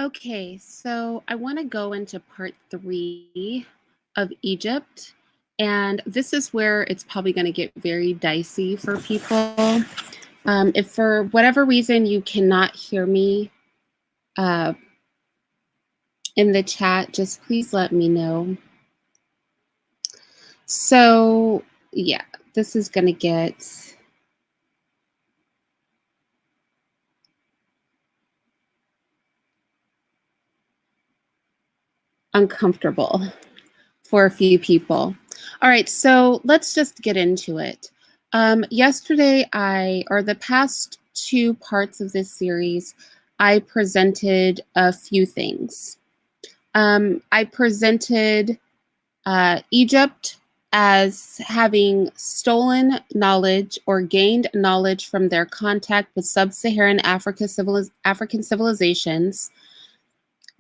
Okay, so I want to go into part 3 of Egypt, and this is where it's probably going to get very dicey for people. If for whatever reason you cannot hear me uh, in the chat, just please let me know. So, yeah, this is going to get uncomfortable for a few people. All right, so let's just get into it. Yesterday, or the past 2 parts of this series, I presented a few things. I presented Egypt as having stolen knowledge or gained knowledge from their contact with sub-Saharan African civilizations,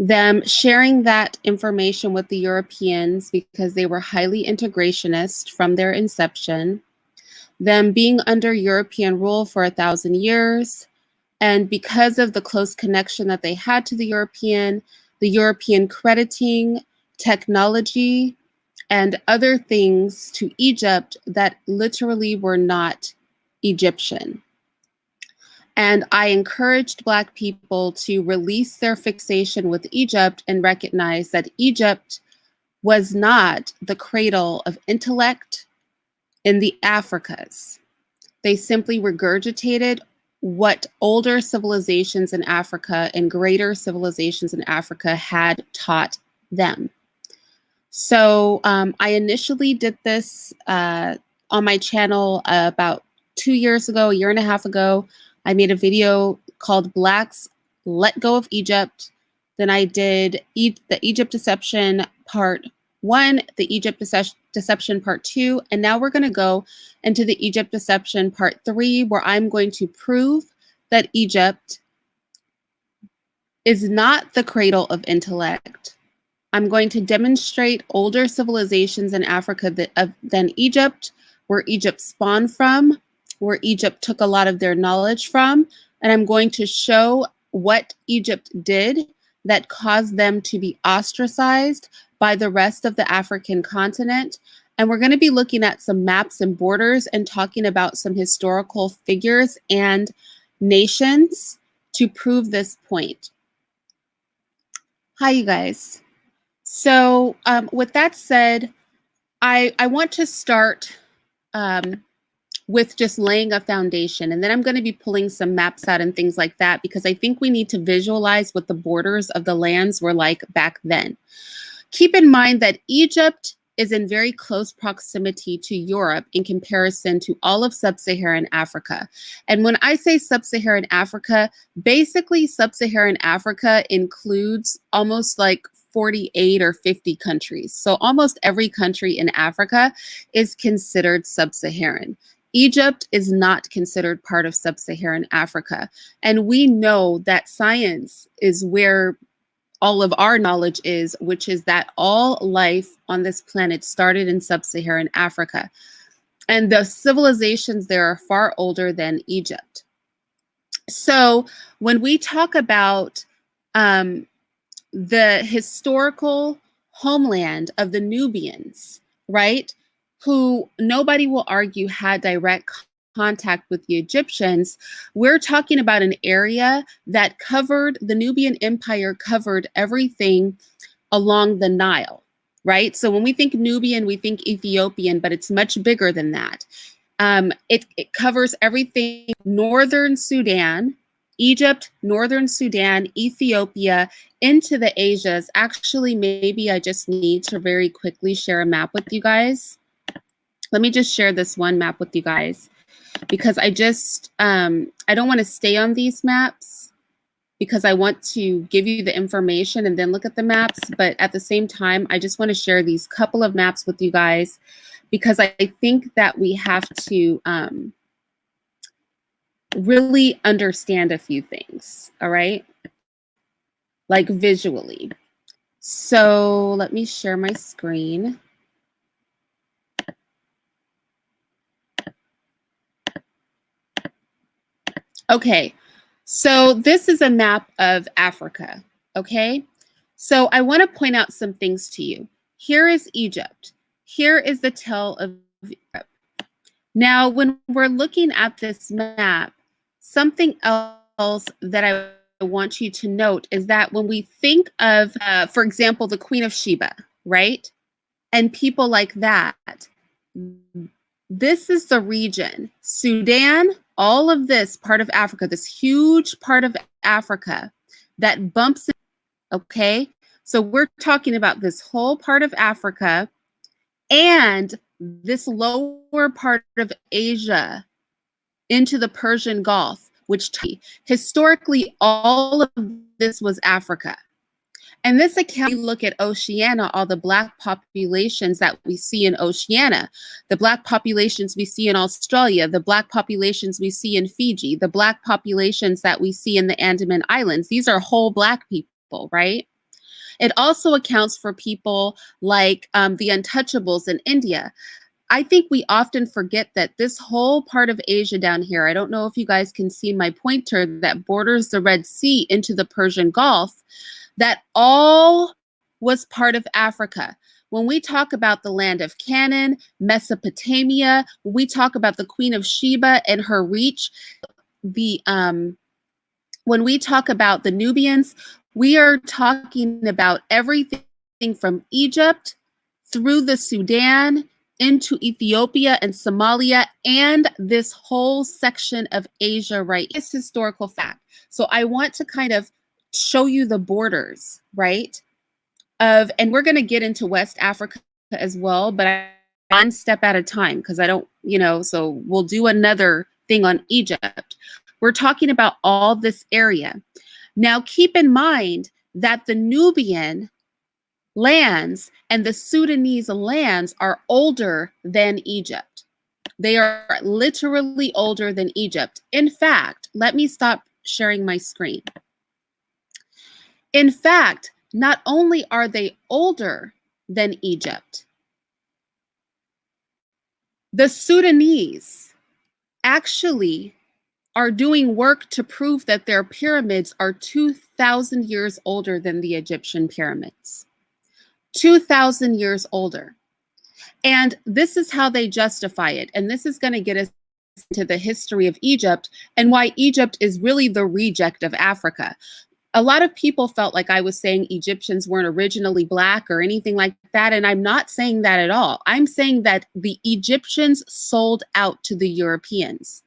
them sharing that information with the Europeans because they were highly integrationist from their inception, them being under European rule for 1,000 years, and because of the close connection that they had to the European crediting technology and other things to Egypt that literally were not Egyptian. And I encouraged Black people to release their fixation with Egypt and recognize that Egypt was not the cradle of intellect in the Africas. They simply regurgitated what older civilizations in Africa and greater civilizations in Africa had taught them. So I initially did this on my channel about 2 years ago, a year and a half ago. I made a video called Blacks Let Go of Egypt. Then I did the Egypt Deception Part 1, the Egypt Deception Part 2, and now we're going to go into the Egypt Deception Part 3, where I'm going to prove that Egypt is not the cradle of intellect. I'm going to demonstrate older civilizations in Africa than Egypt, where Egypt spawned from, where Egypt took a lot of their knowledge from, and I'm going to show what Egypt did that caused them to be ostracized by the rest of the African continent. And we're going to be looking at some maps and borders and talking about some historical figures and nations to prove this point. Hi, you guys. So with that said, I want to start with just laying a foundation, and then I'm going to be pulling some maps out and things like that, because I think we need to visualize what the borders of the lands were like back then. Keep in mind that Egypt is in very close proximity to Europe in comparison to all of sub-Saharan Africa. And when I say sub-Saharan Africa, basically sub-Saharan Africa includes almost like 48 or 50 countries. So almost every country in Africa is considered sub-Saharan. Egypt is not considered part of sub-Saharan Africa. And we know that science is where all of our knowledge is, which is that all life on this planet started in sub-Saharan Africa. And the civilizations there are far older than Egypt. So when we talk about the historical homeland of the Nubians, right, who nobody will argue had direct contact with the Egyptians, we're talking about an area that covered, the Nubian Empire covered everything along the Nile, right? So when we think Nubian, we think Ethiopian, but it's much bigger than that. It covers everything, northern Sudan, Egypt, northern Sudan, Ethiopia, into the Asias. Actually, maybe I just need to very quickly share a map with you guys. Let me just share this one map with you guys, because I just, I don't want to stay on these maps because I want to give you the information and then look at the maps. But at the same time, I just want to share these couple of maps with you guys, because I think that we have to really understand a few things, all right? Like visually. So let me share my screen. Okay, so this is a map of Africa, okay? So I want to point out some things to you. Here is Egypt. Here is the tail of Europe. Now, when we're looking at this map, something else that I want you to note is that when we think of, for example, the Queen of Sheba, right? And people like that, this is the region. Sudan, all of this part of Africa, this huge part of Africa that bumps in, okay? So we're talking about this whole part of Africa and this lower part of Asia into the Persian Gulf, which historically all of this was Africa. And this account, we look at Oceania, all the Black populations that we see in Oceania, the Black populations we see in Australia, the Black populations we see in Fiji, the Black populations that we see in the Andaman Islands. These are whole Black people, right? It also accounts for people like the untouchables in India. I think we often forget that this whole part of Asia down here, I don't know if you guys can see my pointer that borders the Red Sea into the Persian Gulf, that all was part of Africa. When we talk about the land of Canaan, Mesopotamia, when we talk about the Queen of Sheba and her reach, when we talk about the Nubians, we are talking about everything from Egypt through the Sudan into Ethiopia and Somalia and this whole section of Asia, right? It's historical fact. So I want to kind of show you the borders, right? And we're going to get into West Africa as well, but one step at a time because I don't, so we'll do another thing on Egypt. We're talking about all this area. Now, keep in mind that the Nubian lands and the Sudanese lands are older than Egypt. They are literally older than Egypt. In fact, let me stop sharing my screen. In fact, not only are they older than Egypt, the Sudanese actually are doing work to prove that their pyramids are 2,000 years older than the Egyptian pyramids. 2,000 years older. And this is how they justify it. And this is going to get us into the history of Egypt and why Egypt is really the reject of Africa. A lot of people felt like I was saying Egyptians weren't originally Black or anything like that. And I'm not saying that at all. I'm saying that the Egyptians sold out to the Europeans.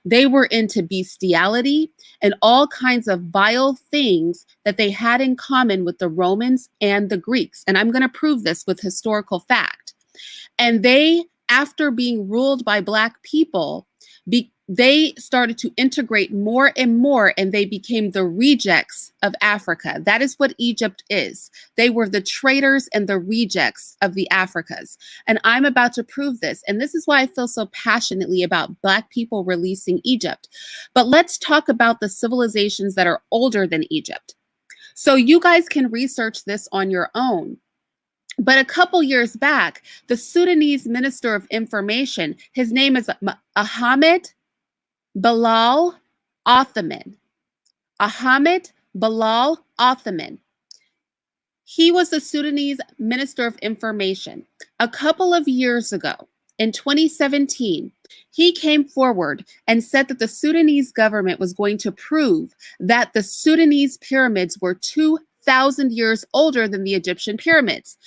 They were into bestiality and all kinds of vile things that they had in common with the Romans and the Greeks. And I'm going to prove this with historical fact. And they, after being ruled by Black people, they started to integrate more and more, and they became the rejects of Africa. That is what Egypt is. They were the traitors and the rejects of the Africas. And I'm about to prove this. And this is why I feel so passionately about Black people releasing Egypt. But let's talk about the civilizations that are older than Egypt. So you guys can research this on your own. But a couple years back, the Sudanese Minister of Information, his name is Ahmed Bilal Othman. Ahmed Bilal Othman. He was the Sudanese Minister of Information. A couple of years ago, in 2017, he came forward and said that the Sudanese government was going to prove that the Sudanese pyramids were 2,000 years older than the Egyptian pyramids.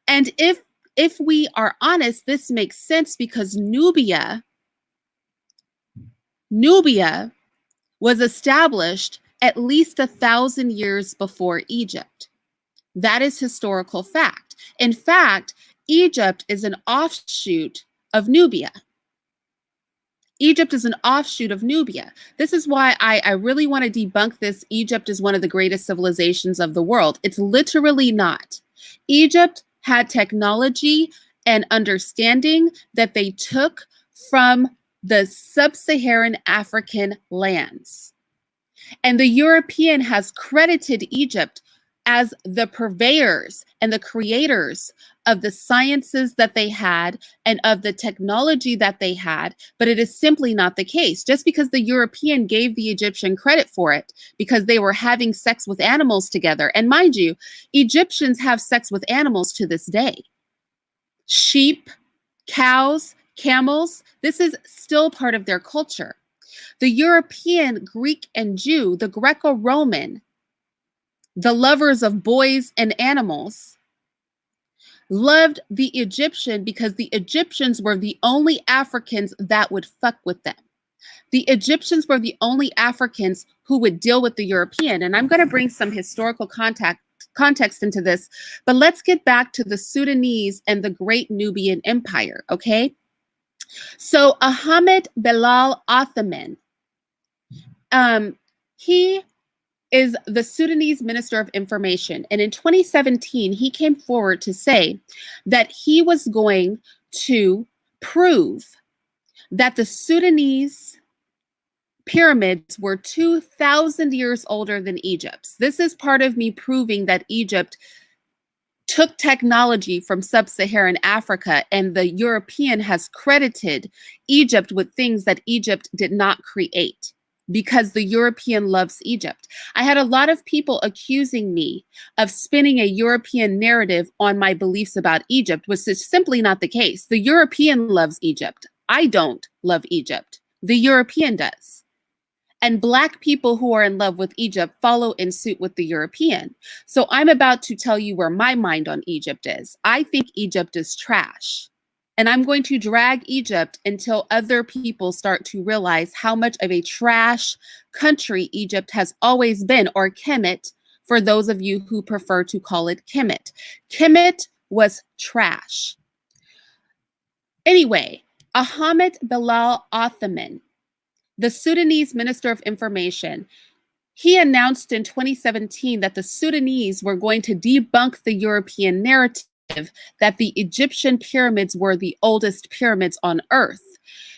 And if we are honest, this makes sense because Nubia was established at least 1,000 years before Egypt. That is historical fact. In fact, Egypt is an offshoot of Nubia. Egypt is an offshoot of Nubia. This is why I really want to debunk this. Egypt is one of the greatest civilizations of the world. It's literally not. Egypt had technology and understanding that they took from the sub-Saharan African lands. And the European has credited Egypt as the purveyors and the creators of the sciences that they had and of the technology that they had, but it is simply not the case. Just because the European gave the Egyptian credit for it because they were having sex with animals together. And mind you, Egyptians have sex with animals to this day. Sheep, cows, camels, this is still part of their culture. The European, Greek, and Jew, the Greco-Roman, the lovers of boys and animals, loved the Egyptian because the Egyptians were the only Africans that would fuck with them. The Egyptians were the only Africans who would deal with the European. And I'm going to bring some historical context into this, but let's get back to the Sudanese and the Great Nubian Empire, okay? So Ahmed Belal Othman, he is the Sudanese Minister of Information. And in 2017, he came forward to say that he was going to prove that the Sudanese pyramids were 2,000 years older than Egypt's. This is part of me proving that Egypt took technology from sub-Saharan Africa, and the European has credited Egypt with things that Egypt did not create, because the European loves Egypt. I had a lot of people accusing me of spinning a European narrative on my beliefs about Egypt, which is simply not the case. The European loves Egypt. I don't love Egypt. The European does. And Black people who are in love with Egypt follow in suit with the European. So I'm about to tell you where my mind on Egypt is. I think Egypt is trash. And I'm going to drag Egypt until other people start to realize how much of a trash country Egypt has always been, or Kemet, for those of you who prefer to call it Kemet. Kemet was trash. Anyway, Ahmed Belal Othman, the Sudanese Minister of Information, he announced in 2017 that the Sudanese were going to debunk the European narrative that the Egyptian pyramids were the oldest pyramids on earth.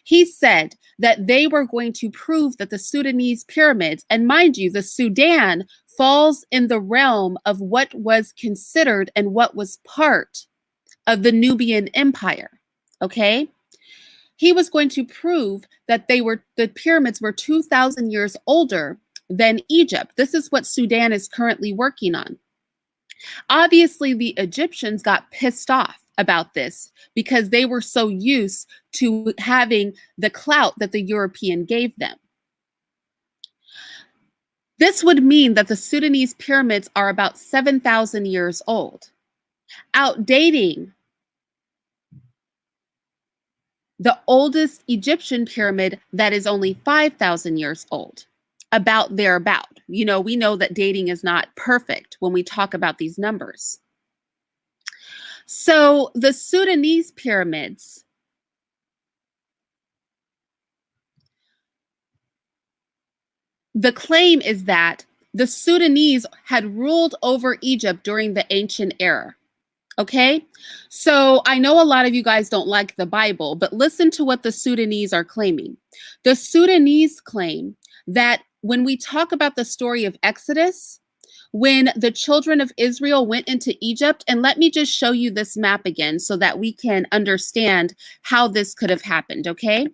He said that they were going to prove that the Sudanese pyramids, and mind you, the Sudan falls in the realm of what was considered and what was part of the Nubian Empire, okay? He was going to prove that the pyramids were 2,000 years older than Egypt. This is what Sudan is currently working on. Obviously, the Egyptians got pissed off about this because they were so used to having the clout that the European gave them. This would mean that the Sudanese pyramids are about 7,000 years old, outdating the oldest Egyptian pyramid that is only 5,000 years old, about thereabout. You know, we know that dating is not perfect when we talk about these numbers. So the Sudanese pyramids, the claim is that the Sudanese had ruled over Egypt during the ancient era. Okay, so I know a lot of you guys don't like the Bible, but listen to what the Sudanese are claiming. The Sudanese claim that when we talk about the story of Exodus, when the children of Israel went into Egypt, and let me just show you this map again so that we can understand how this could have happened, okay?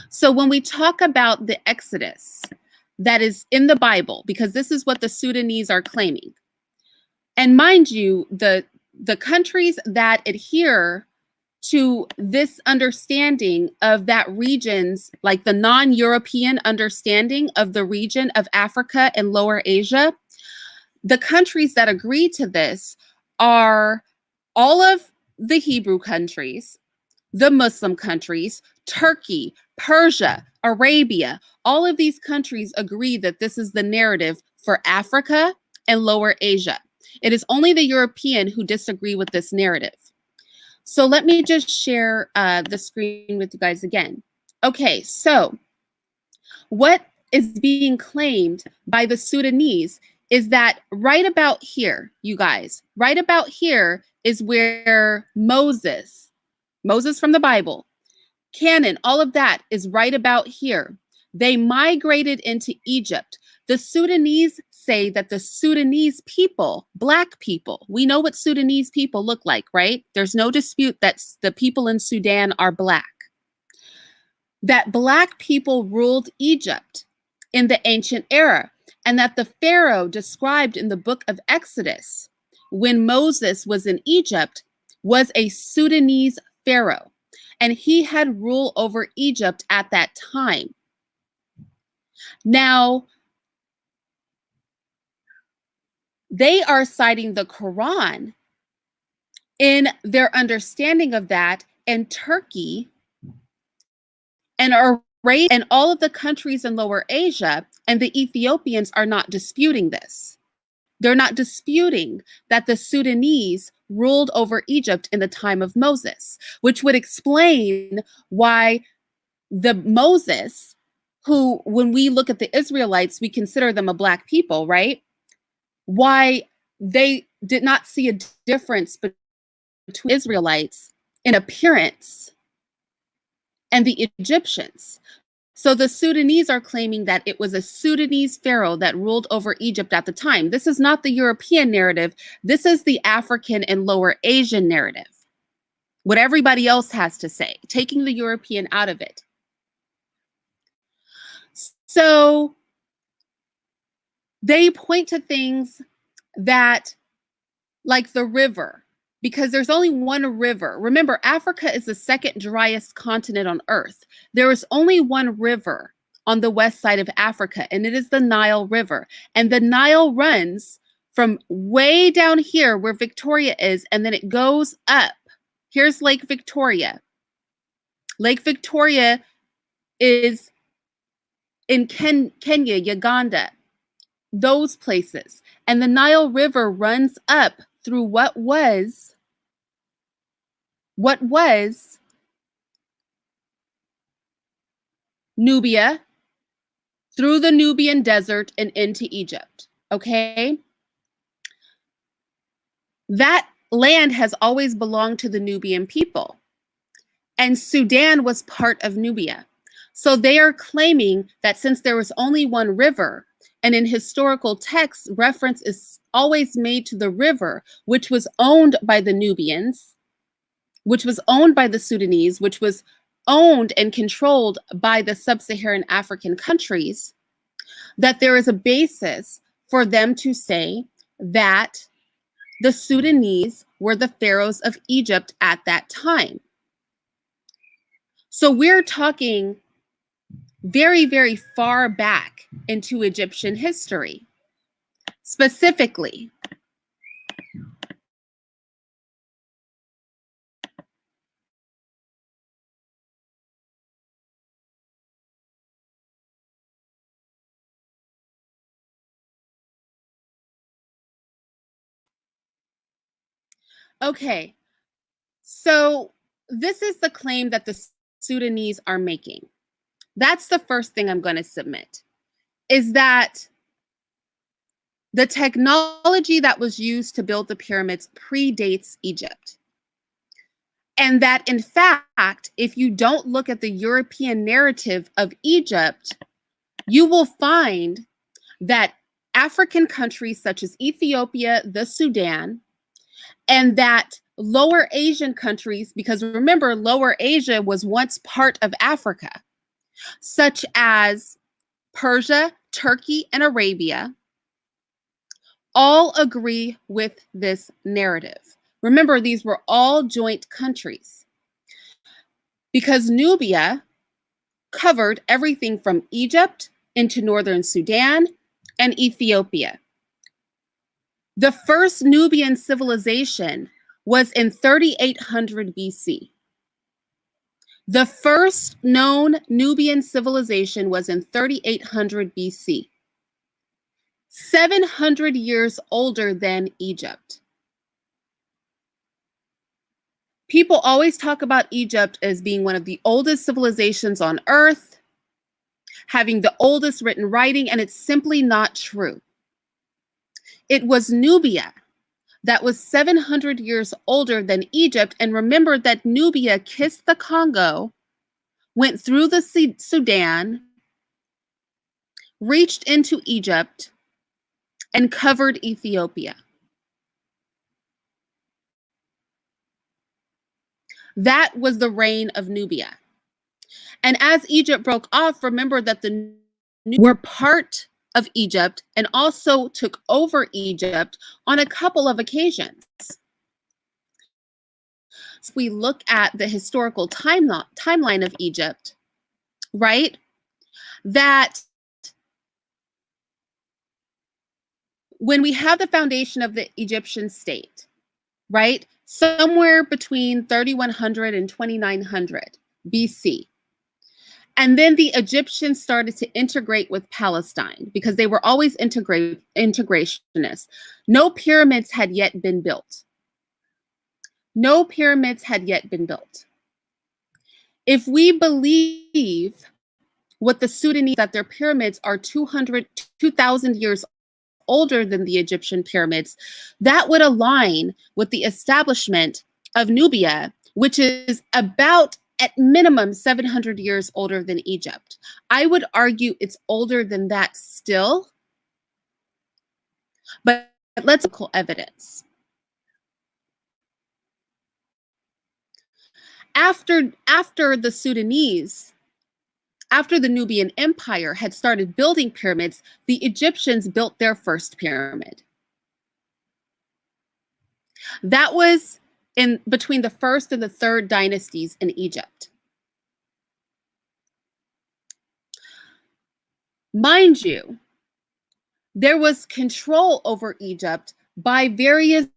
So when we talk about the Exodus that is in the Bible, because this is what the Sudanese are claiming, and mind you, the countries that adhere to this understanding of that region's, like the non-European understanding of the region of Africa and Lower Asia, the countries that agree to this are all of the Hebrew countries, the Muslim countries, Turkey, Persia, Arabia. All of these countries agree that this is the narrative for Africa and Lower Asia. It is only the European who disagree with this narrative. So let me just share the screen with you guys again. Okay, so what is being claimed by the Sudanese is that right about here, you guys, right about here is where Moses from the Bible, canon, all of that is right about here. They migrated into Egypt. The Sudanese say that the Sudanese people, Black people, we know what Sudanese people look like, right? There's no dispute that the people in Sudan are Black. That Black people ruled Egypt in the ancient era, and that the Pharaoh described in the book of Exodus when Moses was in Egypt was a Sudanese Pharaoh, and he had rule over Egypt at that time. Now, they are citing the Quran in their understanding of that, and Turkey and and all of the countries in Lower Asia and the Ethiopians are not disputing this. They're not disputing that the Sudanese ruled over Egypt in the time of Moses, which would explain why the Moses, who, when we look at the Israelites, we consider them a Black people, right? Why they did not see a difference between Israelites in appearance and the Egyptians. So the Sudanese are claiming that it was a Sudanese pharaoh that ruled over Egypt at the time. This is not the European narrative. This is the African and Lower Asian narrative. What everybody else has to say, taking the European out of it. So they point to things that, like the river, because there's only one river. Remember, Africa is the second driest continent on Earth. There is only one river on the west side of Africa, and it is the Nile River. And the Nile runs from way down here where Victoria is, and then it goes up. Here's Lake Victoria. Lake Victoria is in Kenya, Uganda, those places. And the Nile River runs up through what was Nubia, through the Nubian desert and into Egypt, okay? That land has always belonged to the Nubian people, and Sudan was part of Nubia. So they are claiming that since there was only one river, and in historical texts, reference is always made to the river, which was owned by the Nubians, which was owned by the Sudanese, which was owned and controlled by the sub-Saharan African countries, that there is a basis for them to say that the Sudanese were the pharaohs of Egypt at that time. So we're talking very, very far back into Egyptian history. Specifically, okay, so this is the claim that the Sudanese are making. That's the first thing I'm going to submit, is that the technology that was used to build the pyramids predates Egypt. And that, in fact, if you don't look at the European narrative of Egypt, you will find that African countries such as Ethiopia, the Sudan, and that Lower Asian countries, because remember, Lower Asia was once part of Africa, such as Persia, Turkey, and Arabia, all agree with this narrative. Remember, these were all joint countries because Nubia covered everything from Egypt into northern Sudan and Ethiopia. The first Nubian civilization was in 3800 BC. The first known Nubian civilization was in 3800 BC. 700 years older than Egypt. People always talk about Egypt as being one of the oldest civilizations on Earth, having the oldest written writing, and it's simply not true. It was Nubia that was 700 years older than Egypt, and remember that Nubia kissed the Congo, went through the Sudan, reached into Egypt and covered Ethiopia. That was the reign of Nubia. And as Egypt broke off, remember that the Nubians were part of Egypt and also took over Egypt on a couple of occasions. So we look at the historical timeline of Egypt, right? That when we have the foundation of the Egyptian state, right? Somewhere between 3100 and 2900 BC. And then the Egyptians started to integrate with Palestine because they were always integrationists. No pyramids had yet been built. No pyramids had yet been built. If we believe what the Sudanese, that their pyramids are 2,000 years older than the Egyptian pyramids, that would align with the establishment of Nubia, which is about at minimum 700 years older than Egypt. I would argue it's older than that still, but let's look at evidence. After the Sudanese, after the Nubian Empire had started building pyramids, the Egyptians built their first pyramid. That was in between the first and the third dynasties in Egypt. Mind you, there was control over Egypt by various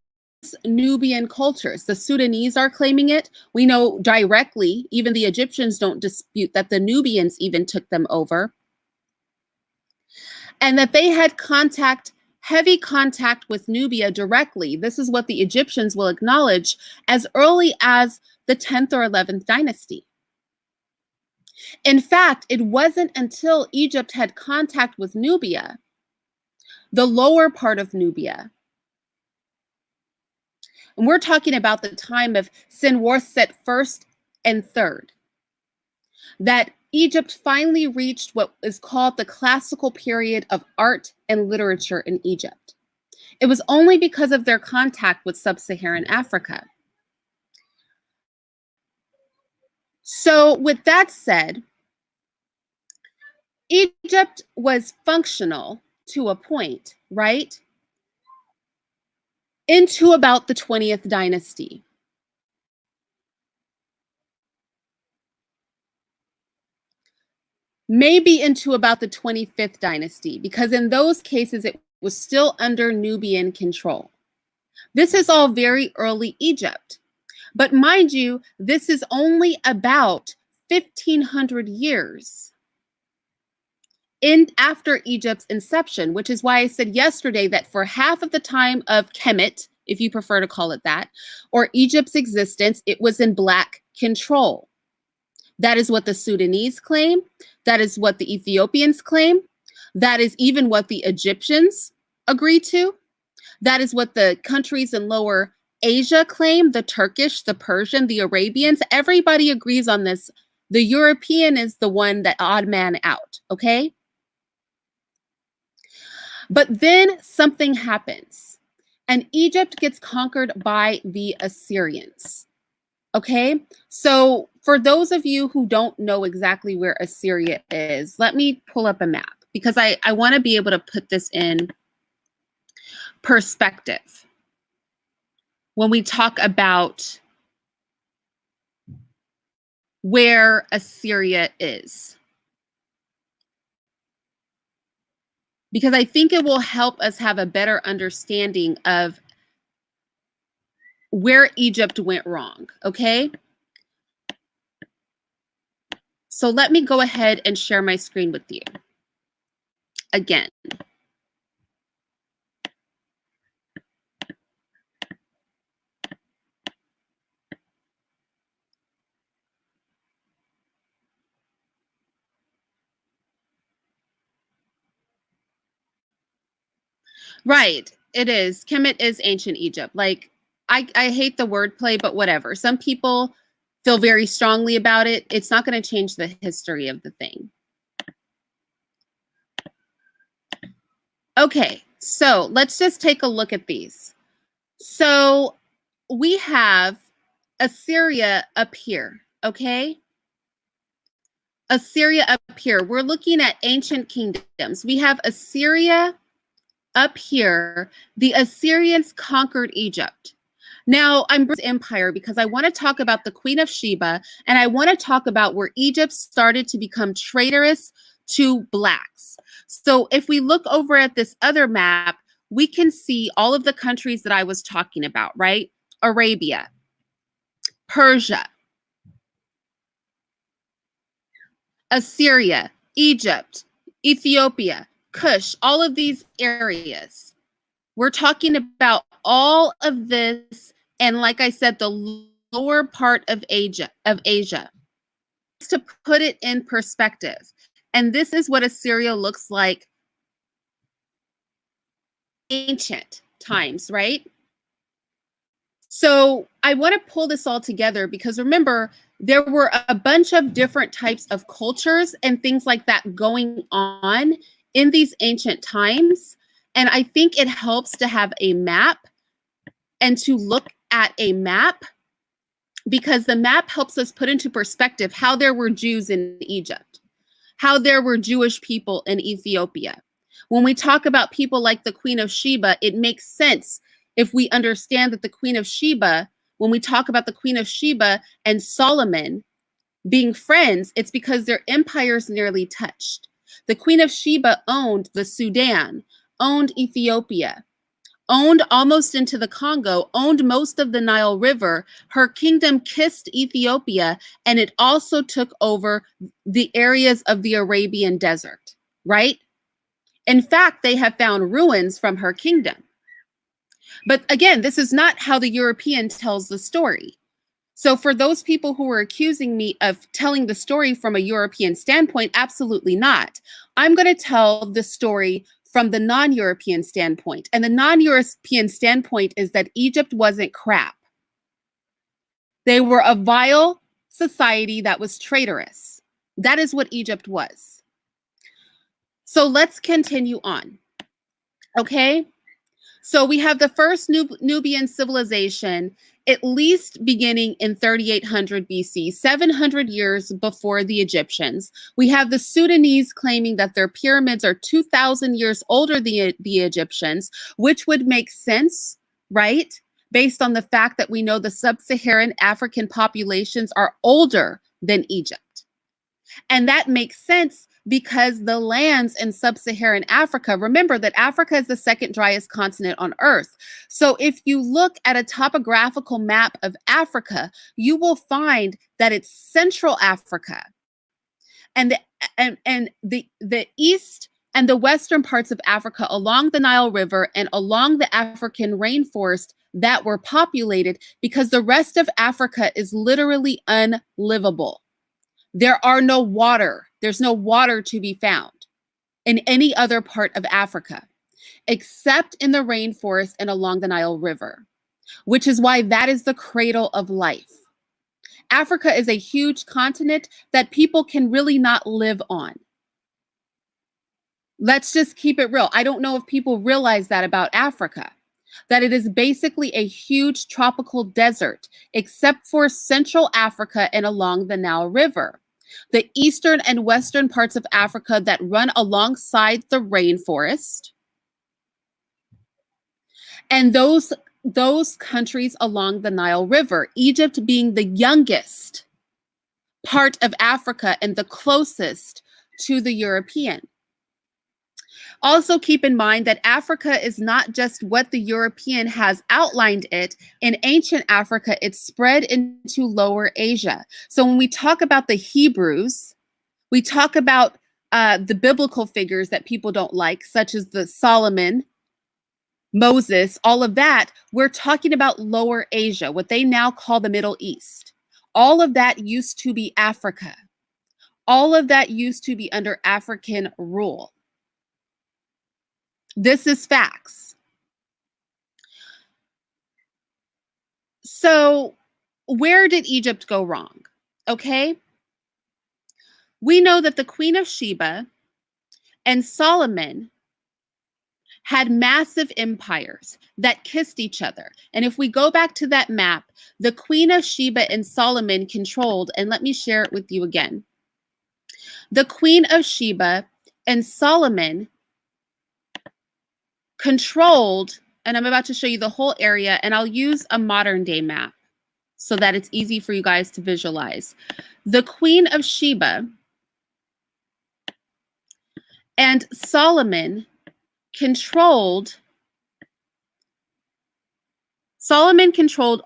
Nubian cultures. The Sudanese are claiming it. We know directly, even the Egyptians don't dispute that the Nubians even took them over. And that they had heavy contact with Nubia directly. This is what the Egyptians will acknowledge as early as the 10th or 11th dynasty. In fact, it wasn't until Egypt had contact with Nubia, the lower part of Nubia, and we're talking about the time of Senusret first and third, that Egypt finally reached what is called the classical period of art and literature in Egypt. It was only because of their contact with sub-Saharan Africa. So with that said, Egypt was functional to a point, right? Into about the 20th dynasty. Maybe into about the 25th dynasty, because in those cases, it was still under Nubian control. This is all very early Egypt. But mind you, this is only about 1,500 years after Egypt's inception, which is why I said yesterday that for half of the time of Kemet, if you prefer to call it that, or Egypt's existence, it was in Black control. That is what the Sudanese claim. That is what the Ethiopians claim. That is even what the Egyptians agree to. That is what the countries in Lower Asia claim, the Turkish, the Persian, the Arabians. Everybody agrees on this. The European is the one that odd man out, okay? But then something happens, and Egypt gets conquered by the Assyrians. Okay, so for those of you who don't know exactly where Assyria is, let me pull up a map because I want to be able to put this in perspective when we talk about where Assyria is. Because I think it will help us have a better understanding of where Egypt went wrong, okay? So let me go ahead and share my screen with you again. Right, it is. Kemet is ancient Egypt. Like, I hate the wordplay, but whatever. Some people feel very strongly about it. It's not going to change the history of the thing. Okay, so let's just take a look at these. So we have Assyria up here, okay? Assyria up here. We're looking at ancient kingdoms. We have Assyria up here. The Assyrians conquered Egypt. Now, I'm bringing empire because I want to talk about the Queen of Sheba, and I want to talk about where Egypt started to become traitorous to blacks. So if we look over at this other map, we can see all of the countries that I was talking about, right? Arabia, Persia, Assyria, Egypt, Ethiopia, Kush, all of these areas. We're talking about all of this, and like I said, the lower part of Asia. To put it in perspective, and this is what Assyria looks like ancient times, right? So I want to pull this all together because remember, there were a bunch of different types of cultures and things like that going on in these ancient times. And I think it helps to have a map and to look at a map because the map helps us put into perspective how there were Jews in Egypt, how there were Jewish people in Ethiopia. When we talk about people like the Queen of Sheba, it makes sense if we understand that the Queen of Sheba, when we talk about the Queen of Sheba and Solomon being friends, it's because their empires nearly touched. The Queen of Sheba owned the Sudan, owned Ethiopia, owned almost into the Congo, owned most of the Nile River. Her kingdom kissed Ethiopia, and it also took over the areas of the Arabian desert, right? In fact, they have found ruins from her kingdom. But again, this is not how the European tells the story. So for those people who are accusing me of telling the story from a European standpoint, absolutely not. I'm going to tell the story from the non-European standpoint. And the non-European standpoint is that Egypt wasn't crap. They were a vile society that was traitorous. That is what Egypt was. So let's continue on. Okay? So we have the first Nubian civilization, at least beginning in 3800 BC, 700 years before the Egyptians. We have the Sudanese claiming that their pyramids are 2,000 years older than the Egyptians, which would make sense, right? Based on the fact that we know the sub-Saharan African populations are older than Egypt. And that makes sense because the lands in sub-Saharan Africa, remember that Africa is the second driest continent on Earth. So if you look at a topographical map of Africa, you will find that it's Central Africa. And the east and the western parts of Africa along the Nile River and along the African rainforest that were populated because the rest of Africa is literally unlivable. There are no water. There's no water to be found in any other part of Africa, except in the rainforest and along the Nile River, which is why that is the cradle of life. Africa is a huge continent that people can really not live on. Let's just keep it real. I don't know if people realize that about Africa, that it is basically a huge tropical desert, except for Central Africa and along the Nile River. The eastern and western parts of Africa that run alongside the rainforest, and those countries along the Nile River, Egypt being the youngest part of Africa and the closest to the European. Also keep in mind that Africa is not just what the European has outlined it. In ancient Africa, it's spread into Lower Asia. So when we talk about the Hebrews, we talk about the biblical figures that people don't like, such as the Solomon, Moses, all of that. We're talking about Lower Asia, what they now call the Middle East. All of that used to be Africa. All of that used to be under African rule. This is facts. So where did Egypt go wrong? Okay. We know that the Queen of Sheba and Solomon had massive empires that kissed each other. And if we go back to that map, the Queen of Sheba and Solomon controlled, and let me share it with you again. The Queen of Sheba and Solomon controlled, and I'm about to show you the whole area, and I'll use a modern day map so that it's easy for you guys to visualize. The Queen of Sheba and Solomon controlled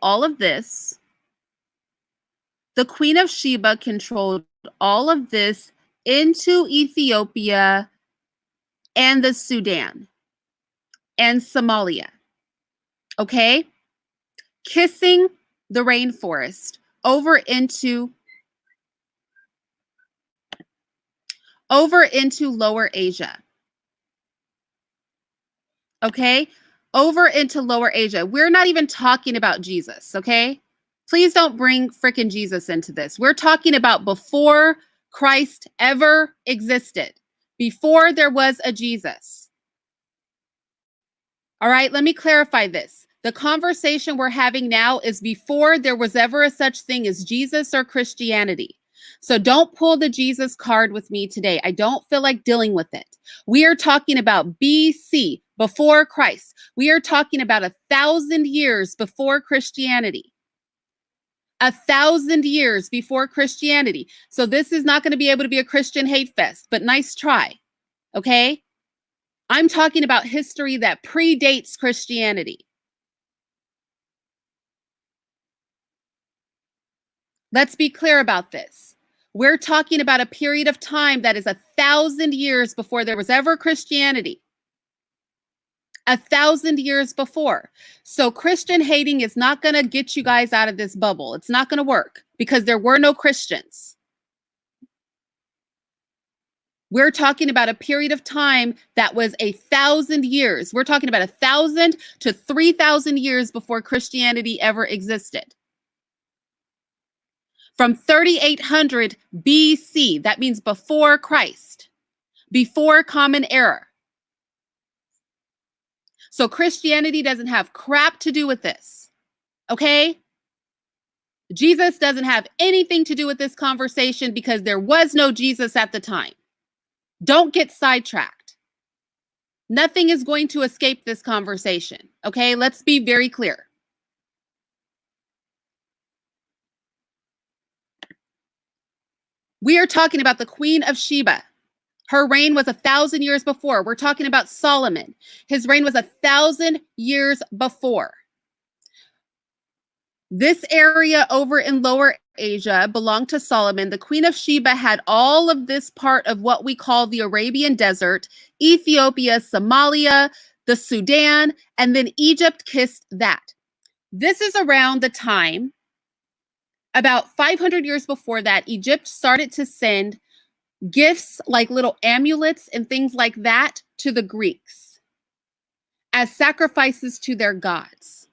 all of this. The Queen of Sheba controlled all of this into Ethiopia and the Sudan and Somalia. Okay? Kissing the rainforest over into Lower Asia. Okay? Over into Lower Asia. We're not even talking about Jesus, okay? Please don't bring frickin' Jesus into this. We're talking about before Christ ever existed, before there was a Jesus. All right, let me clarify this. The conversation we're having now is before there was ever a such thing as Jesus or Christianity. So don't pull the Jesus card with me today. I don't feel like dealing with it. We are talking about BC, before Christ. We are talking about 1,000 years before Christianity. 1,000 years before Christianity. So this is not going to be able to be a Christian hate fest, but nice try. Okay? I'm talking about history that predates Christianity. Let's be clear about this. We're talking about a period of time that is 1,000 years before there was ever Christianity. 1,000 years before. So Christian hating is not going to get you guys out of this bubble. It's not going to work because there were no Christians. We're talking about a period of time that was 1,000 years. We're talking about 1,000 to 3,000 years before Christianity ever existed. From 3,800 BC, that means before Christ, before Common Era. So Christianity doesn't have crap to do with this, okay? Jesus doesn't have anything to do with this conversation because there was no Jesus at the time. Don't get sidetracked. Nothing is going to escape this conversation, okay? Let's be very clear. We are talking about the Queen of Sheba. Her reign was 1,000 years before. We're talking about Solomon. His reign was 1,000 years before. This area over in Lower Asia belonged to Solomon. The Queen of Sheba had all of this part of what we call the Arabian Desert, Ethiopia, Somalia, the Sudan, and then Egypt kissed that. This is around the time, about 500 years before that, Egypt started to send gifts like little amulets and things like that to the Greeks as sacrifices to their gods.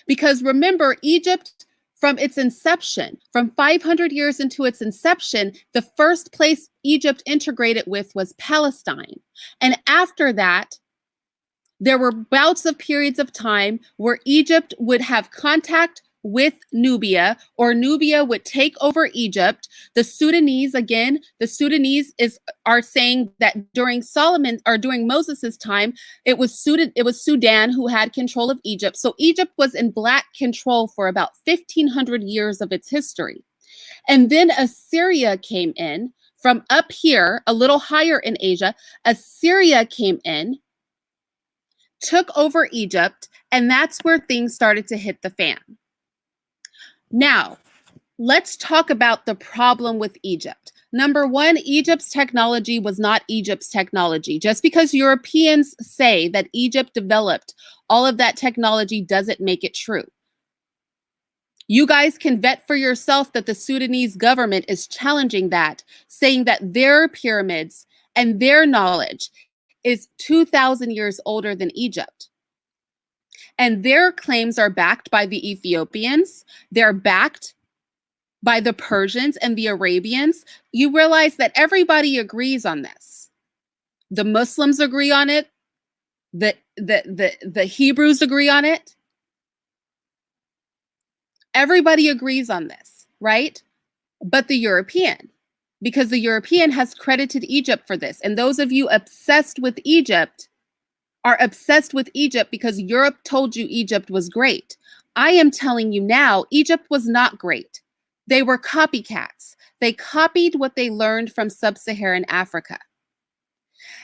Because remember, Egypt, from its inception, from 500 years into its inception, the first place Egypt integrated with was Palestine. And after that, there were bouts of periods of time where Egypt would have contact with Nubia, or Nubia would take over Egypt. The Sudanese are saying that during Solomon or during Moses's time, it was Sudan who had control of Egypt. So Egypt was in black control for about 1,500 years of its history. And then Assyria came in from up here, a little higher in Asia. Assyria came in, took over Egypt, and that's where things started to hit the fan. Now, let's talk about the problem with Egypt. Number one, Egypt's technology was not Egypt's technology. Just because Europeans say that Egypt developed all of that technology doesn't make it true. You guys can vet for yourself that the Sudanese government is challenging that, saying that their pyramids and their knowledge is 2,000 years older than Egypt. And their claims are backed by the Ethiopians. They're backed by the Persians and the Arabians. You realize that everybody agrees on this. The Muslims agree on it. The Hebrews agree on it. Everybody agrees on this, right? But the European, because the European has credited Egypt for this. And those of you obsessed with Egypt are obsessed with Egypt because Europe told you Egypt was great. I am telling you now, Egypt was not great. They were copycats. They copied what they learned from sub-Saharan Africa.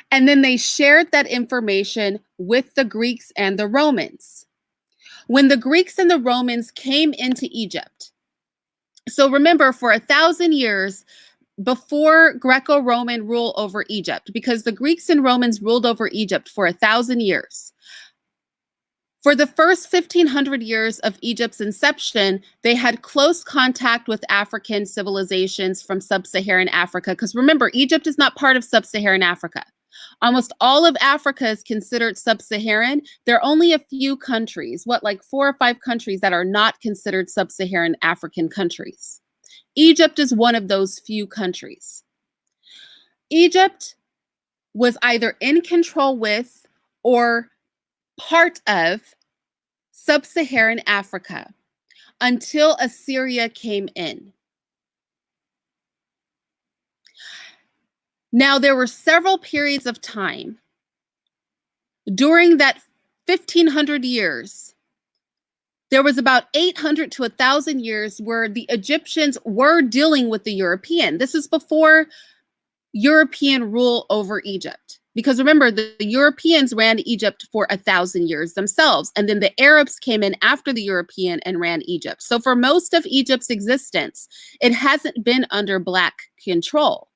And then they shared that information with the Greeks and the Romans. When the Greeks and the Romans came into Egypt, so remember, for 1,000 years before Greco-Roman rule over Egypt, because the Greeks and Romans ruled over Egypt for 1,000 years. For the first 1,500 years of Egypt's inception, they had close contact with African civilizations from sub-Saharan Africa. Because remember, Egypt is not part of sub-Saharan Africa. Almost all of Africa is considered sub-Saharan. There are only a few countries, like 4 or 5 countries that are not considered sub-Saharan African countries. Egypt is one of those few countries. Egypt was either in control with or part of sub-Saharan Africa until Assyria came in. Now, there were several periods of time during that 1,500 years. There was about 800 to 1,000 years where the Egyptians were dealing with the European. This is before European rule over Egypt. Because remember, the Europeans ran Egypt for 1,000 years themselves. And then the Arabs came in after the European and ran Egypt. So for most of Egypt's existence, it hasn't been under Black control.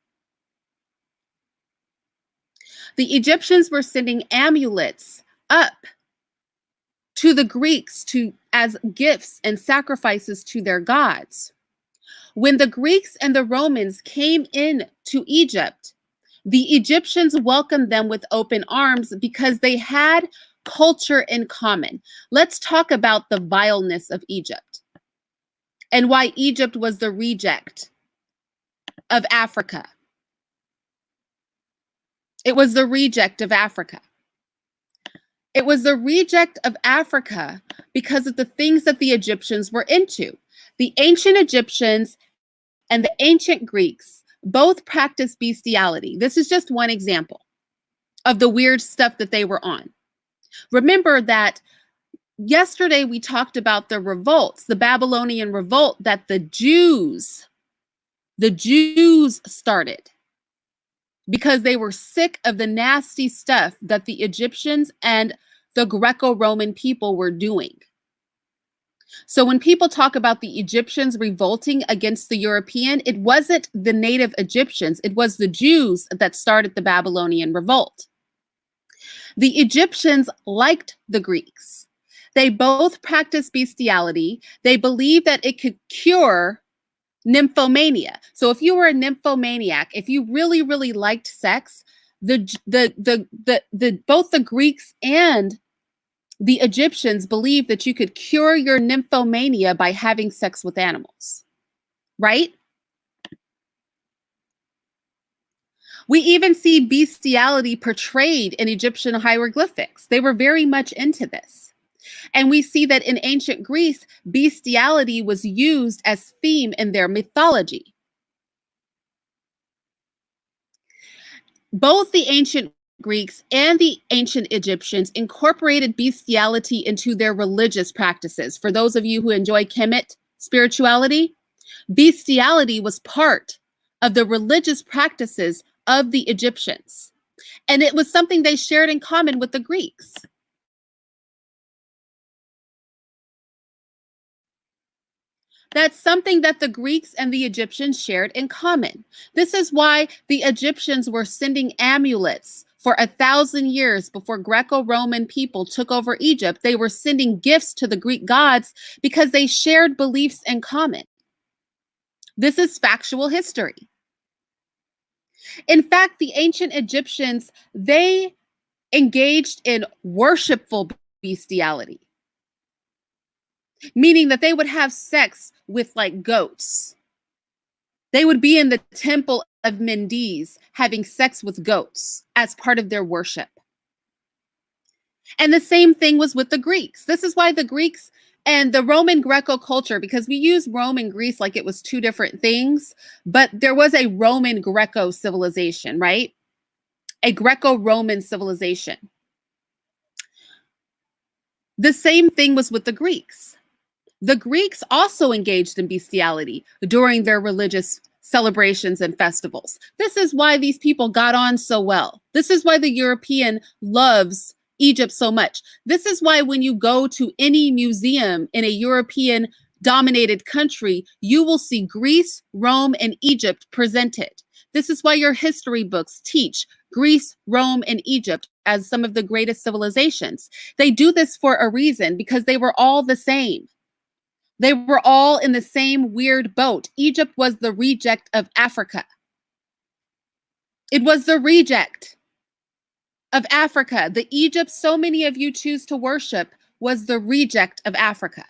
The Egyptians were sending amulets up to the Greeks as gifts and sacrifices to their gods. When the Greeks and the Romans came in to Egypt, the Egyptians welcomed them with open arms because they had culture in common. Let's talk about the vileness of Egypt and why Egypt was the reject of Africa. It was the reject of Africa. It was the reject of Africa because of the things that the Egyptians were into. The ancient Egyptians and the ancient Greeks both practiced bestiality. This is just one example of the weird stuff that they were on. Remember that yesterday we talked about the revolts, the Babylonian revolt that the Jews started because they were sick of the nasty stuff that the Egyptians and the Greco-Roman people were doing. So when people talk about the Egyptians revolting against the European, it wasn't the native Egyptians, it was the Jews that started the Babylonian revolt. The Egyptians liked the Greeks. They both practiced bestiality. They believed that it could cure nymphomania. So if you were a nymphomaniac, if you really, really liked sex, both the Greeks and the Egyptians believed that you could cure your nymphomania by having sex with animals, right? We even see bestiality portrayed in Egyptian hieroglyphics. They were very much into this. And we see that in ancient Greece, bestiality was used as theme in their mythology. Both the ancient Greeks and the ancient Egyptians incorporated bestiality into their religious practices. For those of you who enjoy Kemet spirituality, bestiality was part of the religious practices of the Egyptians. And it was something they shared in common with the Greeks. That's something that the Greeks and the Egyptians shared in common. This is why the Egyptians were sending amulets for 1,000 years before Greco-Roman people took over Egypt. They were sending gifts to the Greek gods because they shared beliefs in common. This is factual history. In fact, the ancient Egyptians, they engaged in worshipful bestiality, meaning that they would have sex with like goats. They would be in the temple of Mendes having sex with goats as part of their worship. And the same thing was with the Greeks. This is why the Greeks and the Roman Greco culture, because we use Rome and Greece like it was two different things, but there was a Roman Greco civilization, right? A Greco Roman civilization. The same thing was with the Greeks. The Greeks also engaged in bestiality during their religious celebrations and festivals. This is why these people got on so well. This is why the European loves Egypt so much. This is why when you go to any museum in a European dominated country, you will see Greece, Rome, and Egypt presented. This is why your history books teach Greece, Rome, and Egypt as some of the greatest civilizations. They do this for a reason because they were all the same. They were all in the same weird boat. Egypt was the reject of Africa. It was the reject of Africa. The Egypt so many of you choose to worship was the reject of Africa.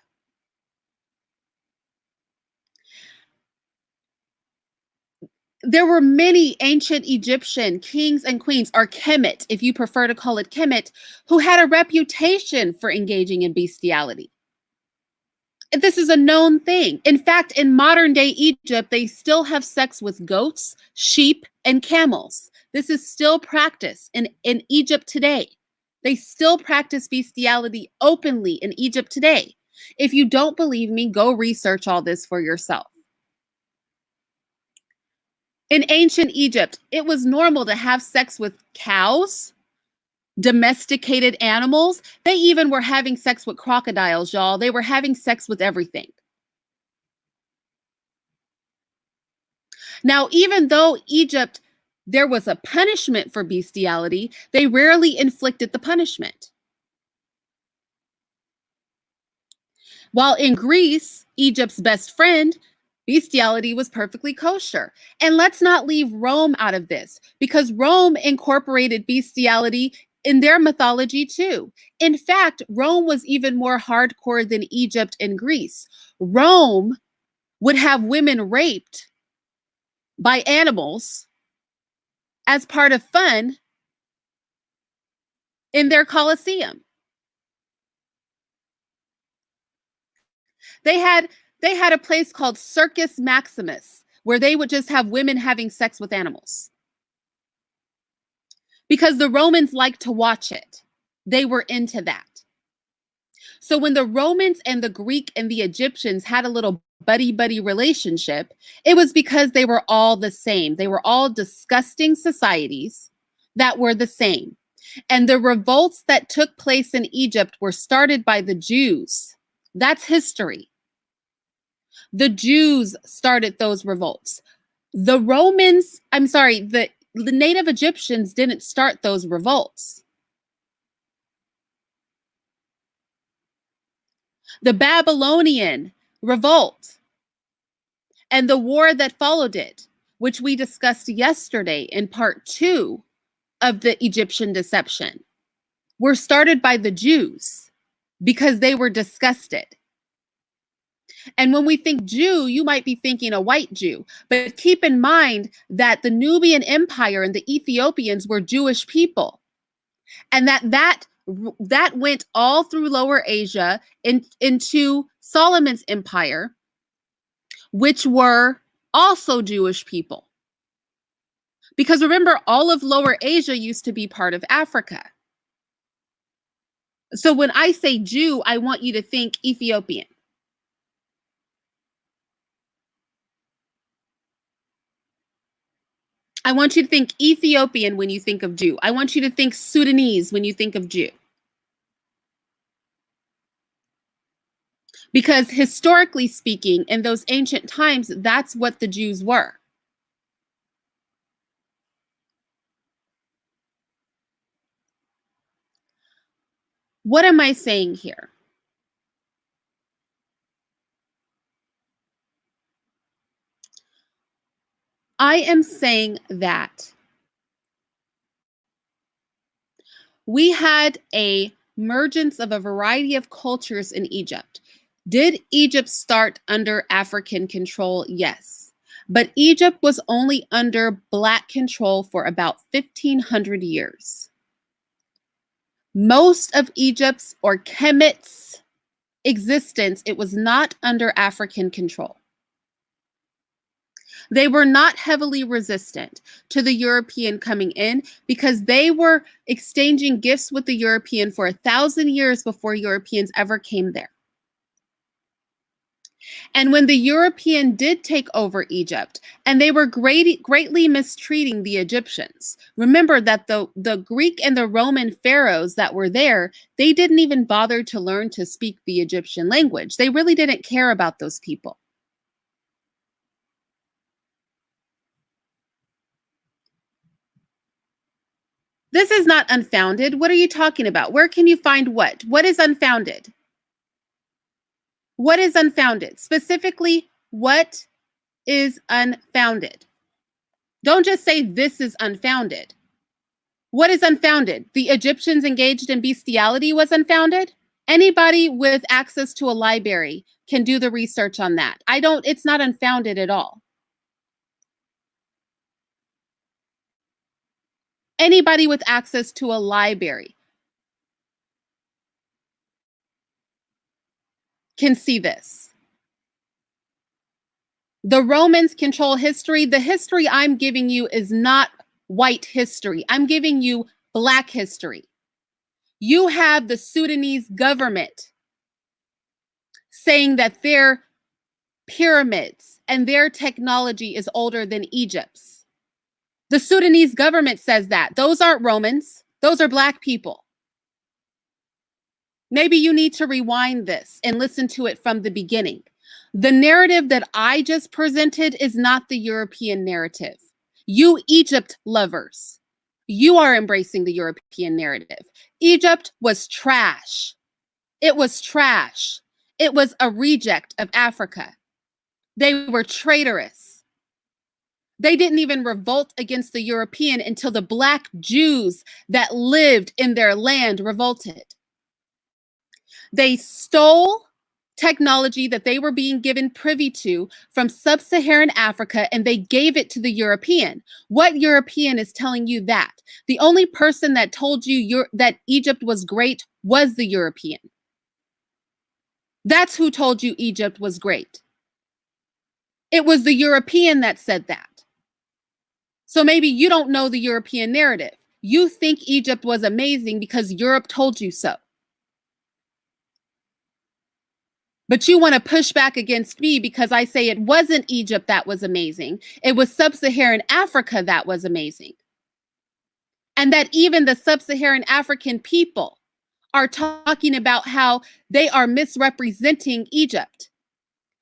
There were many ancient Egyptian kings and queens, or Kemet, if you prefer to call it Kemet, who had a reputation for engaging in bestiality. This is a known thing. In fact, in modern day Egypt, they still have sex with goats, sheep, and camels. This is still practiced in Egypt today. They still practice bestiality openly in Egypt today. If you don't believe me, go research all this for yourself. In ancient Egypt, it was normal to have sex with cows, domesticated animals. They even were having sex with crocodiles, y'all. They were having sex with everything. Now, even though Egypt, there was a punishment for bestiality, they rarely inflicted the punishment. While in Greece, Egypt's best friend, bestiality was perfectly kosher. And let's not leave Rome out of this, because Rome incorporated bestiality in their mythology too. In fact, Rome was even more hardcore than Egypt and Greece. Rome would have women raped by animals as part of fun in their Colosseum. They had they had a place called Circus Maximus where they would just have women having sex with animals. Because the Romans liked to watch it. They were into that. So when the Romans and the Greek and the Egyptians had a little buddy-buddy relationship, it was because they were all the same. They were all disgusting societies that were the same. And the revolts that took place in Egypt were started by the Jews. That's history. The Jews started those revolts. The Romans, I'm sorry, the native Egyptians didn't start those revolts. The Babylonian revolt and the war that followed it, which we discussed yesterday in part 2 of the Egyptian deception, were started by the Jews because they were disgusted. And when we think Jew, you might be thinking a white Jew. But keep in mind that the Nubian Empire and the Ethiopians were Jewish people. And that went all through Lower Asia into Solomon's Empire, which were also Jewish people. Because remember, all of Lower Asia used to be part of Africa. So when I say Jew, I want you to think Ethiopian. I want you to think Ethiopian when you think of Jew. I want you to think Sudanese when you think of Jew. Because historically speaking, in those ancient times, that's what the Jews were. What am I saying here? I am saying that we had a emergence of a variety of cultures in Egypt. Did Egypt start under African control? Yes. But Egypt was only under Black control for about 1,500 years. Most of Egypt's or Kemet's existence, it was not under African control. They were not heavily resistant to the European coming in because they were exchanging gifts with the European for 1,000 years before Europeans ever came there. And when the European did take over Egypt, and they were greatly mistreating the Egyptians, remember that the Greek and the Roman pharaohs that were there, they didn't even bother to learn to speak the Egyptian language. They really didn't care about those people. This is not unfounded. What are you talking about? Where can you find what? What is unfounded? What is unfounded? Specifically, what is unfounded? Don't just say this is unfounded. What is unfounded? The Egyptians engaged in bestiality was unfounded? Anybody with access to a library can do the research on that. It's not unfounded at all. Anybody with access to a library can see this. The Romans control history. The history I'm giving you is not white history. I'm giving you Black history. You have the Sudanese government saying that their pyramids and their technology is older than Egypt's. The Sudanese government says that. Those aren't Romans. Those are Black people. Maybe you need to rewind this and listen to it from the beginning. The narrative that I just presented is not the European narrative. You Egypt lovers, you are embracing the European narrative. Egypt was trash. It was trash. It was a reject of Africa. They were traitorous. They didn't even revolt against the European until the Black Jews that lived in their land revolted. They stole technology that they were being given privy to from sub-Saharan Africa, and they gave it to the European. What European is telling you that? The only person that told you that Egypt was great was the European. That's who told you Egypt was great. It was the European that said that. So maybe you don't know the European narrative. You think Egypt was amazing because Europe told you so. But you want to push back against me because I say it wasn't Egypt that was amazing. It was sub-Saharan Africa that was amazing. And that even the sub-Saharan African people are talking about how they are misrepresenting Egypt.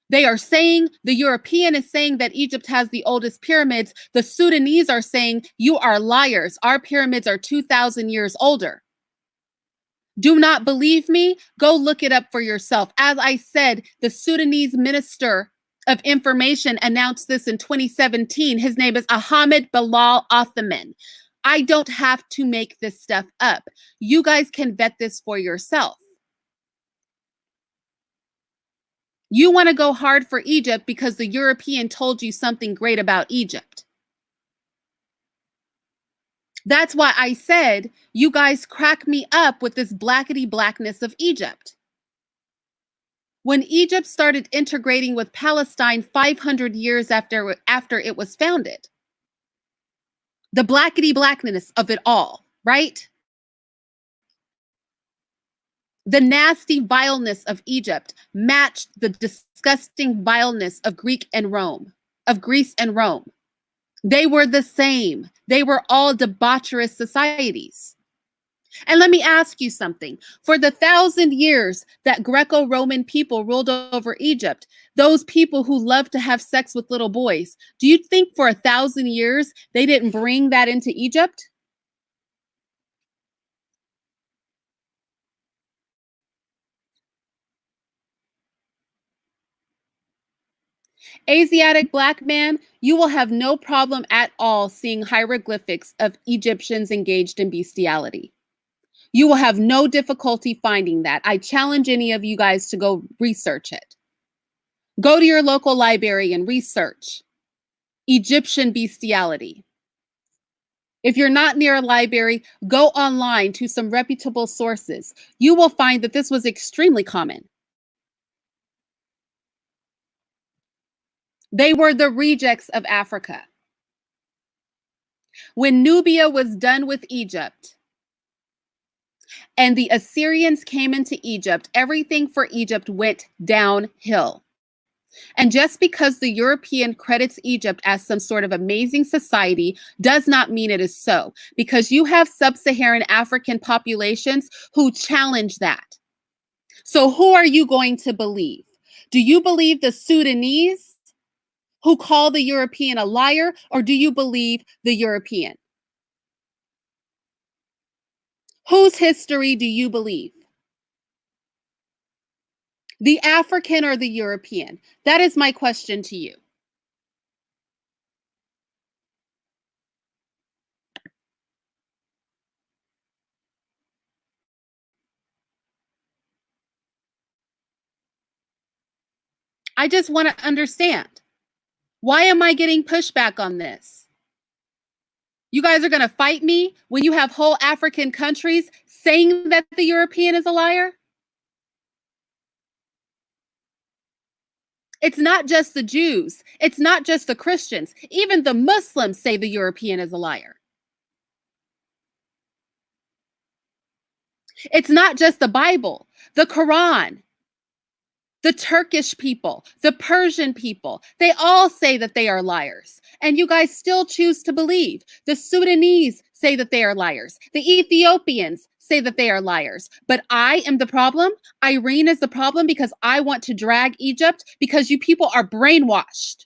They are saying, the European is saying that Egypt has the oldest pyramids. The Sudanese are saying, you are liars. Our pyramids are 2,000 years older. Do not believe me? Go look it up for yourself. As I said, the Sudanese Minister of Information announced this in 2017. His name is Ahmed Bilal Othman. I don't have to make this stuff up. You guys can vet this for yourself. You want to go hard for Egypt because the European told you something great about Egypt. That's why I said you guys crack me up with this blackety blackness of Egypt. When Egypt started integrating with Palestine 500 years after it was founded, the blackety blackness of it all, right? The nasty vileness of Egypt matched the disgusting vileness of Greece and Rome. They were the same. They were all debaucherous societies. And let me ask you something. For the 1,000 years that Greco-Roman people ruled over Egypt, those people who love to have sex with little boys, do you think for 1,000 years they didn't bring that into Egypt? Asiatic Black man, you will have no problem at all seeing hieroglyphics of Egyptians engaged in bestiality. You will have no difficulty finding that. I challenge any of you guys to go research it. Go to your local library and research Egyptian bestiality. If you're not near a library, go online to some reputable sources. You will find that this was extremely common. They were the rejects of Africa. When Nubia was done with Egypt and the Assyrians came into Egypt, everything for Egypt went downhill. And just because the European credits Egypt as some sort of amazing society does not mean it is so, because you have sub-Saharan African populations who challenge that. So who are you going to believe? Do you believe the Sudanese who call the European a liar, or do you believe the European? Whose history do you believe? The African or the European? That is my question to you. I just want to understand. Why am I getting pushback on this? You guys are going to fight me when you have whole African countries saying that the European is a liar? It's not just the Jews. It's not just the Christians. Even the Muslims say the European is a liar. It's not just the Bible, the Quran, the Turkish people, the Persian people. They all say that they are liars. And you guys still choose to believe. The Sudanese say that they are liars. The Ethiopians say that they are liars. But I am the problem. Irene is the problem because I want to drag Egypt because you people are brainwashed.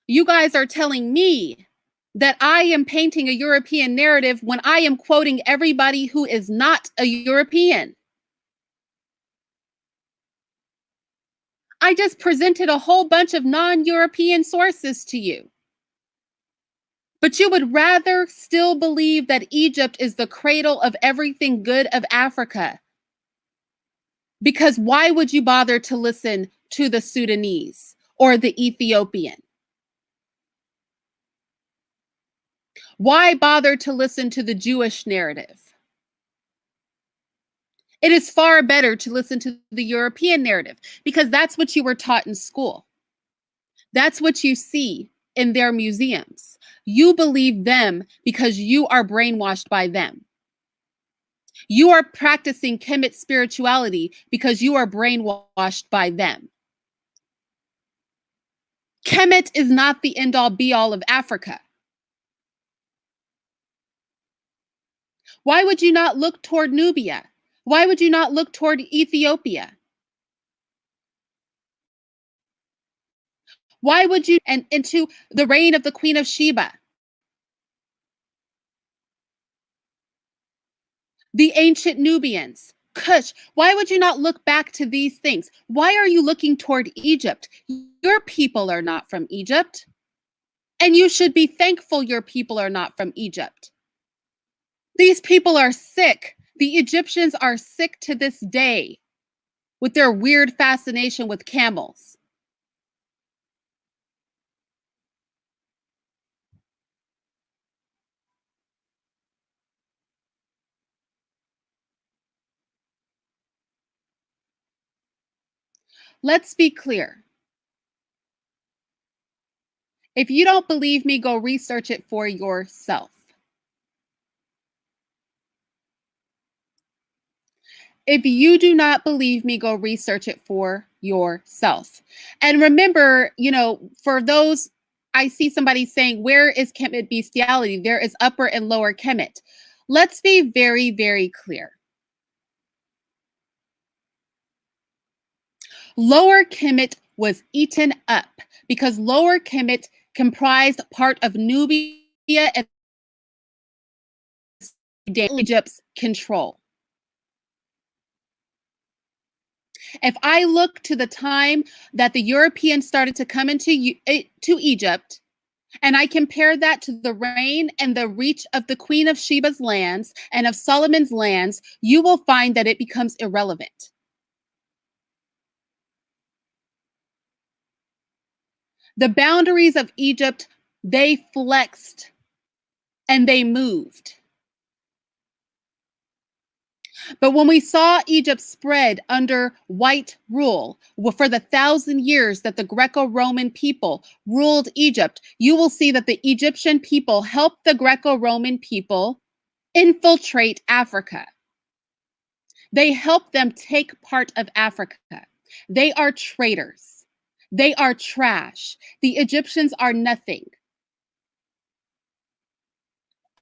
You guys are telling me that I am painting a European narrative when I am quoting everybody who is not a European. I just presented a whole bunch of non-European sources to you. But you would rather still believe that Egypt is the cradle of everything good of Africa. Because why would you bother to listen to the Sudanese or the Ethiopian? Why bother to listen to the Jewish narrative? It is far better to listen to the European narrative because that's what you were taught in school. That's what you see in their museums. You believe them because you are brainwashed by them. You are practicing Kemet spirituality because you are brainwashed by them. Kemet is not the end all be all of Africa. Why would you not look toward Nubia? Why would you not look toward Ethiopia? Why would you and into the reign of the Queen of Sheba? The ancient Nubians, Kush. Why would you not look back to these things? Why are you looking toward Egypt? Your people are not from Egypt. And you should be thankful your people are not from Egypt. These people are sick. The Egyptians are sick to this day with their weird fascination with camels. Let's be clear. If you don't believe me, go research it for yourself. If you do not believe me, go research it for yourself. And remember, for those, I see somebody saying, where is Kemet bestiality? There is upper and lower Kemet. Let's be very, very clear. Lower Kemet was eaten up because Lower Kemet comprised part of Nubia and Egypt's control. If I look to the time that the Europeans started to come into to Egypt, And I compare that to the reign and the reach of the Queen of Sheba's lands and of Solomon's lands, you will find that it becomes irrelevant. The boundaries of Egypt, they flexed and they moved. But when we saw Egypt spread under white rule for the 1,000 years that the Greco Roman people ruled Egypt, you will see that the Egyptian people helped the Greco Roman people infiltrate Africa. They helped them take part of Africa. They are traitors. They are trash. The Egyptians are nothing.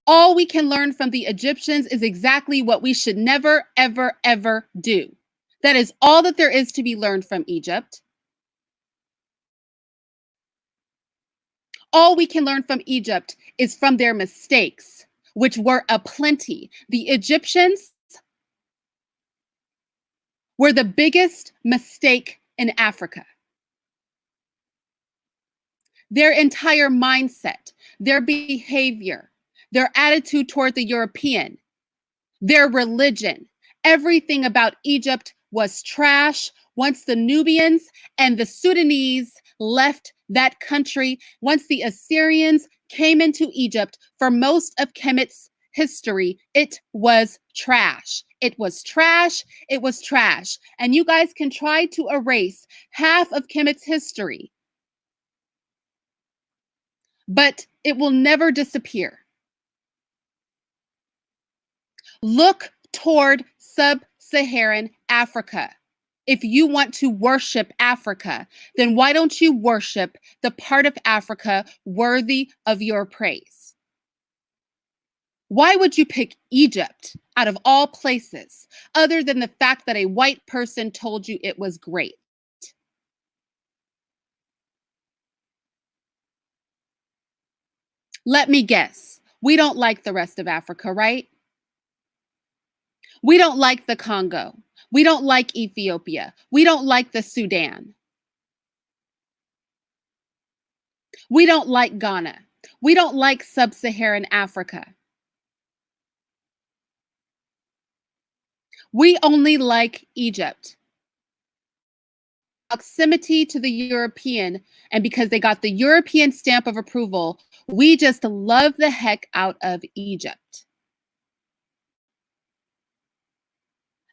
All we can learn from the Egyptians is exactly what we should never, ever, ever do. That is all that there is to be learned from Egypt. All we can learn from Egypt is from their mistakes, which were aplenty. The Egyptians were the biggest mistake in Africa. Their entire mindset, their behavior, their attitude toward the European, their religion, everything about Egypt was trash. Once the Nubians and the Sudanese left that country, once the Assyrians came into Egypt, for most of Kemet's history, it was trash. It was trash. It was trash. And you guys can try to erase half of Kemet's history, but it will never disappear. Look toward sub-Saharan Africa. If you want to worship Africa, then why don't you worship the part of Africa worthy of your praise? Why would you pick Egypt out of all places, other than the fact that a white person told you it was great? Let me guess. We don't like the rest of Africa, right? We don't like the Congo. We don't like Ethiopia. We don't like the Sudan. We don't like Ghana. We don't like sub-Saharan Africa. We only like Egypt. Proximity to the European, and because they got the European stamp of approval, we just love the heck out of Egypt.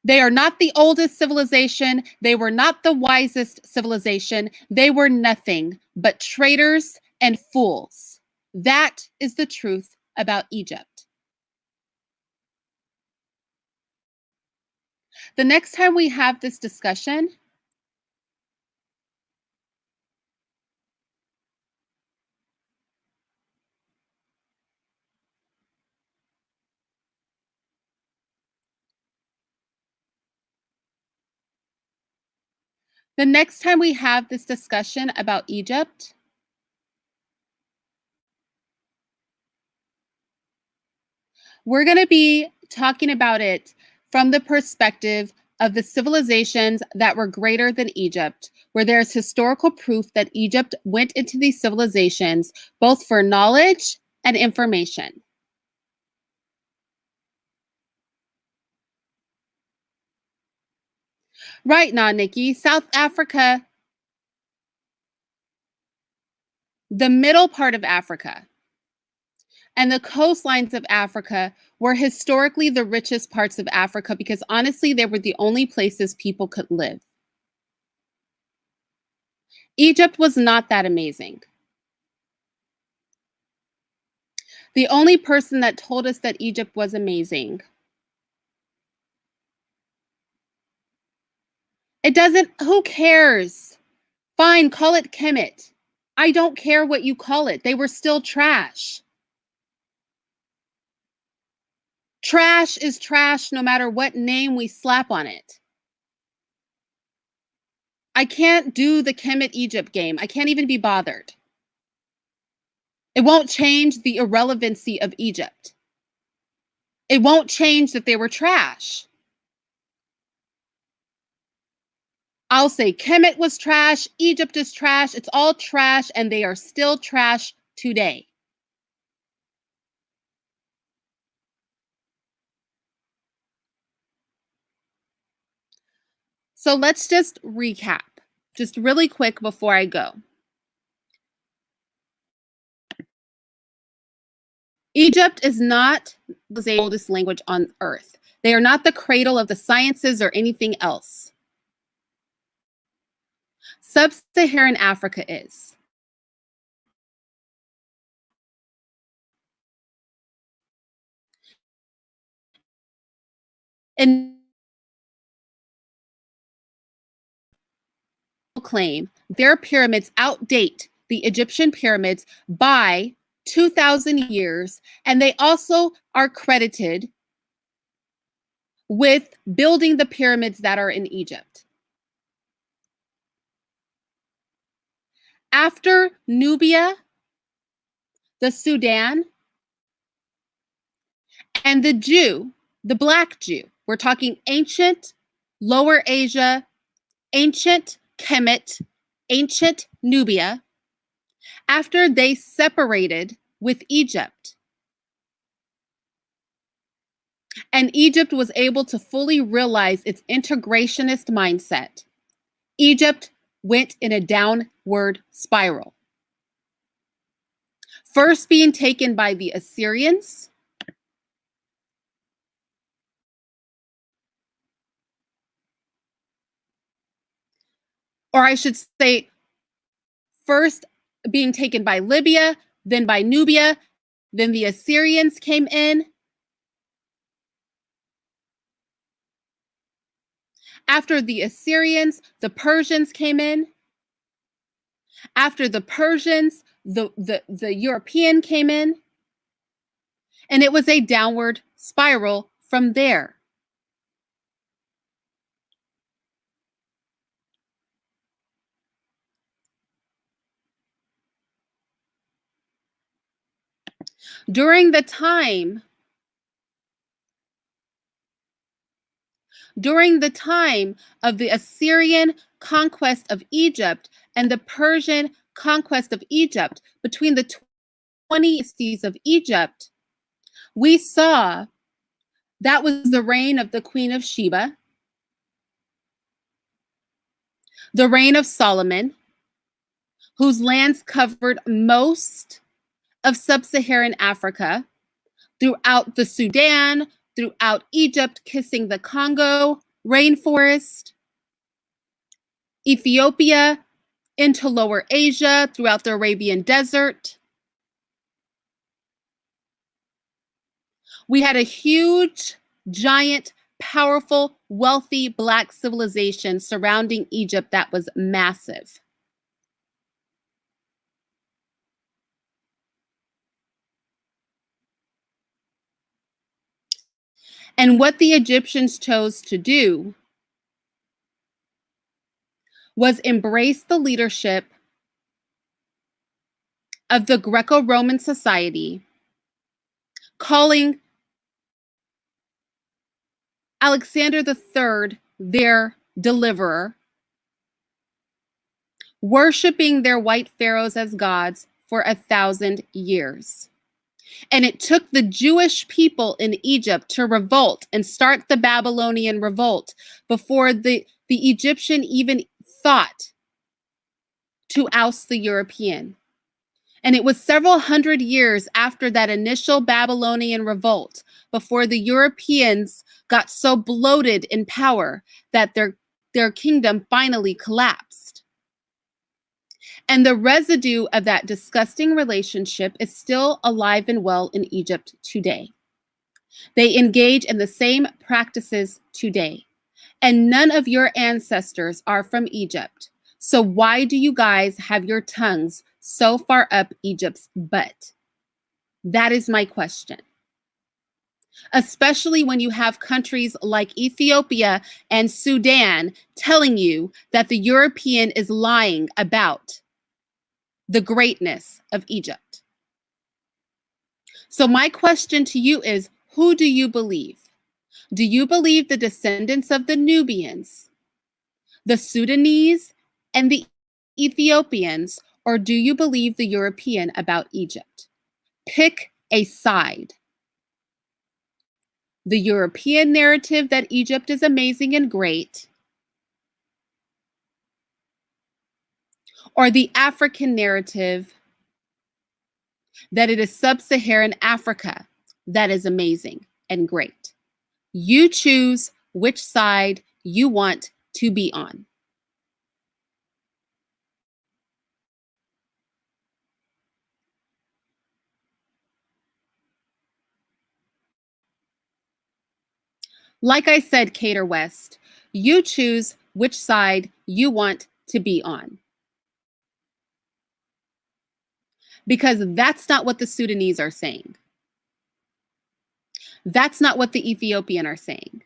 They are not the oldest civilization. They were not the wisest civilization. They were nothing but traitors and fools. That is the truth about Egypt. The next time we have this discussion, about Egypt, we're going to be talking about it from the perspective of the civilizations that were greater than Egypt, where there's historical proof that Egypt went into these civilizations both for knowledge and information. Right now, Nikki, South Africa, the middle part of Africa, and the coastlines of Africa were historically the richest parts of Africa because honestly, they were the only places people could live. Egypt was not that amazing. The only person that told us that Egypt was amazing. It doesn't, who cares? Fine, call it Kemet. I don't care what you call it. They were still trash. Trash is trash no matter what name we slap on it. I can't do the Kemet Egypt game. I can't even be bothered. It won't change the irrelevancy of Egypt. It won't change that they were trash. I'll say Kemet was trash, Egypt is trash, it's all trash, and they are still trash today. So let's just recap, just really quick before I go. Egypt is not the oldest language on earth. They are not the cradle of the sciences or anything else. Sub-Saharan Africa is. And claim their pyramids outdate the Egyptian pyramids by 2,000 years, and they also are credited with building the pyramids that are in Egypt. After Nubia, the Sudan, and the Jew, the Black Jew, we're talking ancient Lower Asia, ancient Kemet, ancient Nubia, after they separated with Egypt, and Egypt was able to fully realize its integrationist mindset, Egypt went in a downward spiral. First being taken by the Assyrians, or I should say, first being taken by Libya, then by Nubia, then the Assyrians came in. After the Assyrians, the Persians came in. After the Persians, the European came in. And it was a downward spiral from there. During the time of the Assyrian conquest of Egypt and the Persian conquest of Egypt, between the 20 dynasties of Egypt, we saw that was the reign of the Queen of Sheba, the reign of Solomon, whose lands covered most of sub-Saharan Africa, throughout the Sudan, throughout Egypt, kissing the Congo rainforest, Ethiopia, into Lower Asia, throughout the Arabian Desert. We had a huge, giant, powerful, wealthy Black civilization surrounding Egypt that was massive. And what the Egyptians chose to do was embrace the leadership of the Greco-Roman society, calling Alexander III their deliverer, worshiping their white pharaohs as gods for 1,000 years. And it took the Jewish people in Egypt to revolt and start the Babylonian revolt before the Egyptian even thought to oust the European. And it was several hundred years after that initial Babylonian revolt before the Europeans got so bloated in power that their kingdom finally collapsed. And the residue of that disgusting relationship is still alive and well in Egypt today. They engage in the same practices today. And none of your ancestors are from Egypt. So why do you guys have your tongues so far up Egypt's butt? That is my question. Especially when you have countries like Ethiopia and Sudan telling you that the European is lying about the greatness of Egypt. So my question to you is, who do you believe? Do you believe the descendants of the Nubians, the Sudanese, and the Ethiopians, or do you believe the European about Egypt? Pick a side. The European narrative that Egypt is amazing and great, or the African narrative that it is sub-Saharan Africa that is amazing and great. You choose which side you want to be on. Like I said, Cater West, you choose which side you want to be on. Because that's not what the Sudanese are saying. That's not what the Ethiopian are saying.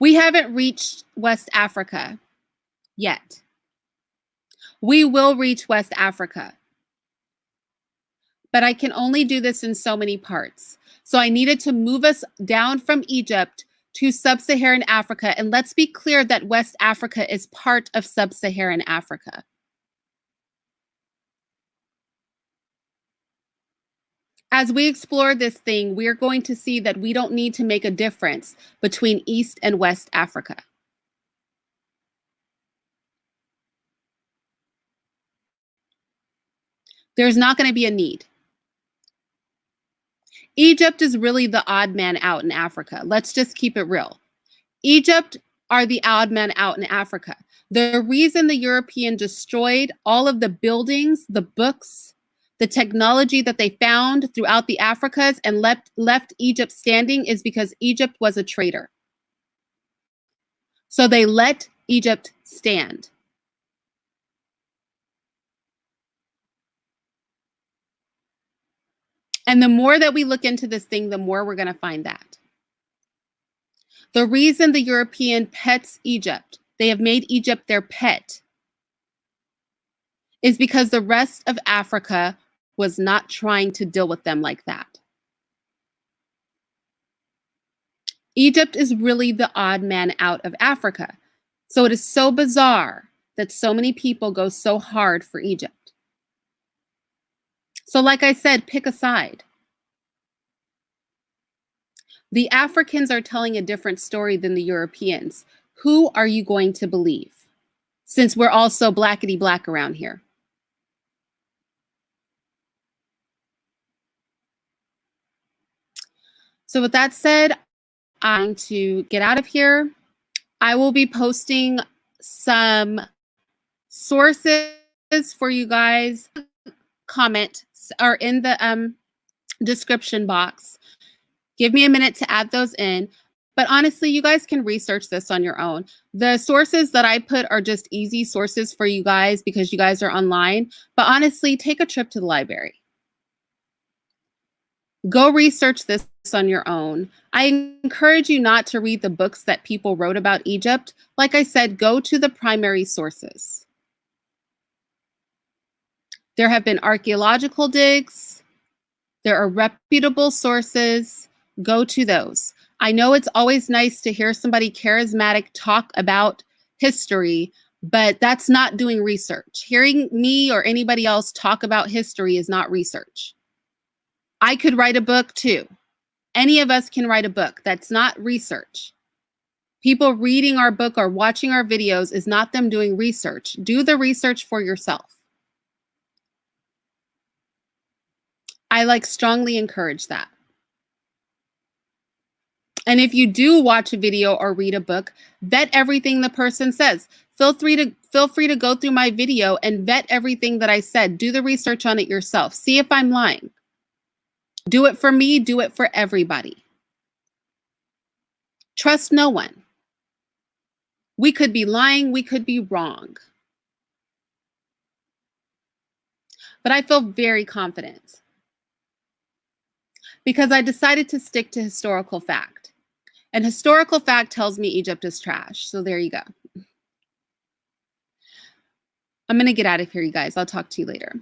We haven't reached West Africa yet. We will reach West Africa. But I can only do this in so many parts. So I needed to move us down from Egypt to sub-Saharan Africa. And let's be clear that West Africa is part of sub-Saharan Africa. As we explore this thing, we're going to see that we don't need to make a difference between East and West Africa. There's not going to be a need. Egypt is really the odd man out in Africa. Let's just keep it real. Egypt are the odd man out in Africa. The reason the European destroyed all of the buildings, the books, the technology that they found throughout the Africas and left Egypt standing is because Egypt was a traitor. So they let Egypt stand. And the more that we look into this thing, the more we're going to find that. The reason the European pets Egypt, they have made Egypt their pet, is because the rest of Africa was not trying to deal with them like that. Egypt is really the odd man out of Africa. So it is so bizarre that so many people go so hard for Egypt. So like I said, pick a side. The Africans are telling a different story than the Europeans. Who are you going to believe? Since we're all so blackety black around here. So with that said, I'm going to get out of here. I will be posting some sources for you guys. Comment or in the description box. Give me a minute to add those in. But honestly, you guys can research this on your own. The sources that I put are just easy sources for you guys because you guys are online. But honestly, take a trip to the library. Go research this on your own. I encourage you not to read the books that people wrote about Egypt. Like I said, go to the primary sources. There have been archaeological digs. There are reputable sources. Go to those. I know it's always nice to hear somebody charismatic talk about history, but that's not doing research. Hearing me or anybody else talk about history is not research. I could write a book too. Any of us can write a book. That's not research. People reading our book or watching our videos is not them doing research. Do the research for yourself. I strongly encourage that. And if you do watch a video or read a book, vet everything the person says. Feel free to go through my video and vet everything that I said. Do the research on it yourself. See if I'm lying. Do it for me, do it for everybody. Trust no one. We could be lying, we could be wrong. But I feel very confident because I decided to stick to historical fact. And historical fact tells me Egypt is trash. So there you go. I'm going to get out of here, you guys. I'll talk to you later.